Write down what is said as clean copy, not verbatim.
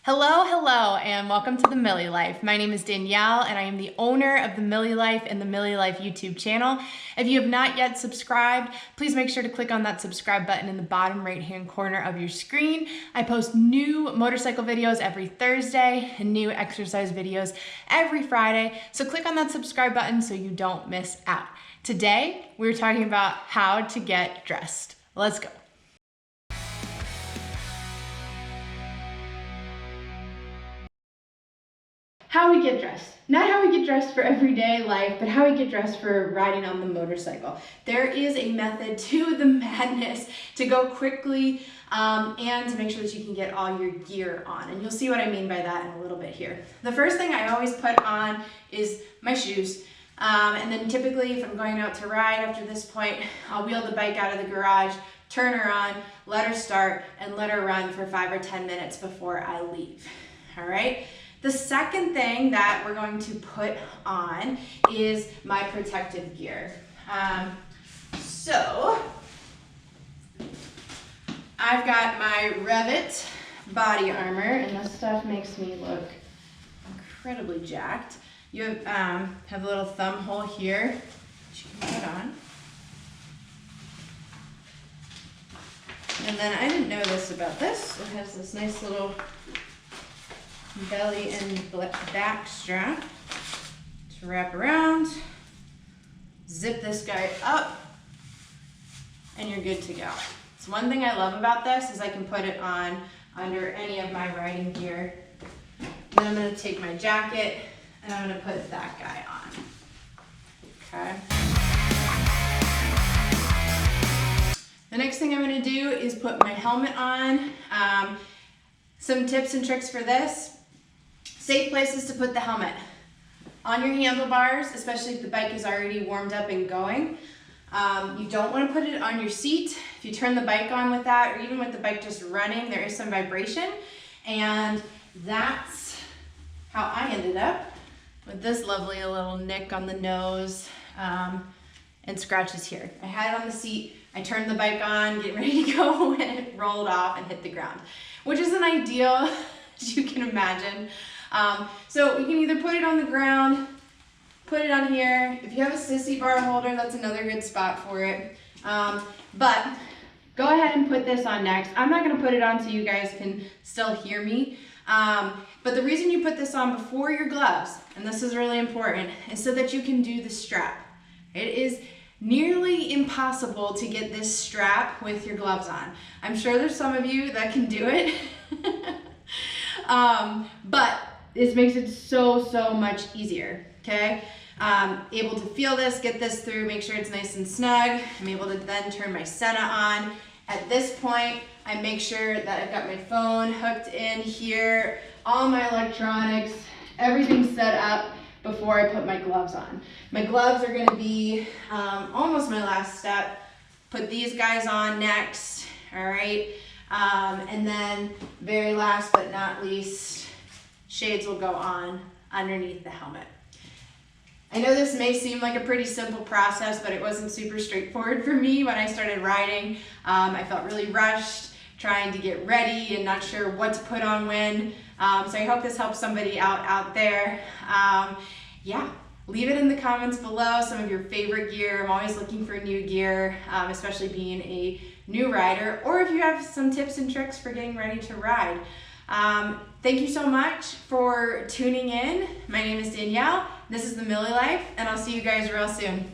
Hello, and welcome to the Millie Life. My name is Danielle, and I am the owner of the Millie Life and the Millie Life YouTube channel. If you have not yet subscribed, please make sure to click on that subscribe button in the bottom right-hand corner of your screen. I post new motorcycle videos every Thursday and new exercise videos every Friday, so click on that subscribe button so you don't miss out. Today, we're talking about how to get dressed. Let's go. How we get dressed. Not how we get dressed for everyday life, but how we get dressed for riding on the motorcycle. There is a method to the madness to go quickly and to make sure that you can get all your gear on. And you'll see what I mean by that in a little bit here. The first thing I always put on is my shoes. And then typically if I'm going out to ride after this point, I'll wheel the bike out of the garage, turn her on, let her start, and let her run for 5 or 10 minutes before I leave. All right? The second thing that we're going to put on is my protective gear. So I've got my Revit body armor, and this stuff makes me look incredibly jacked. You have a little thumb hole here that you can put on. And then I didn't know this about this. It has this nice little belly and back strap to wrap around, zip this guy up, and you're good to go. So one thing I love about this is I can put it on under any of my riding gear. Then I'm going to take my jacket and I'm going to put that guy on. Okay. The next thing I'm going to do is put my helmet on. Some tips and tricks for this. Safe places to put the helmet. On your handlebars, especially if the bike is already warmed up and going. You don't want to put it on your seat. If you turn the bike on with that, or even with the bike just running, there is some vibration. And that's how I ended up with this lovely little nick on the nose and scratches here. I had it on the seat, I turned the bike on, getting ready to go, and it rolled off and hit the ground, which isn't ideal, as you can imagine. So you can either put it on the ground, put it on here. If you have a sissy bar holder, that's another good spot for it. But go ahead and put this on next. I'm not gonna put it on so you guys can still hear me. But the reason you put this on before your gloves, and this is really important, is so that you can do the strap. It is nearly impossible to get this strap with your gloves on. I'm sure there's some of you that can do it. But this makes it so much easier, okay? Able to feel this, get this through, make sure it's nice and snug. I'm able to then turn my Senna on. At this point, I make sure that I've got my phone hooked in here, all my electronics, everything's set up before I put my gloves on. My gloves are gonna be almost my last step. Put these guys on next, all right? And then very last but not least, shades will go on underneath the helmet. I know this may seem like a pretty simple process, but it wasn't super straightforward for me when I started riding. I felt really rushed, trying to get ready and not sure what to put on when. So I hope this helps somebody out there. Yeah, leave it in the comments below, some of your favorite gear. I'm always looking for new gear, especially being a new rider, or if you have some tips and tricks for getting ready to ride. Thank you so much for tuning in. My name is Danielle. This is the Millie Life, and I'll see you guys real soon.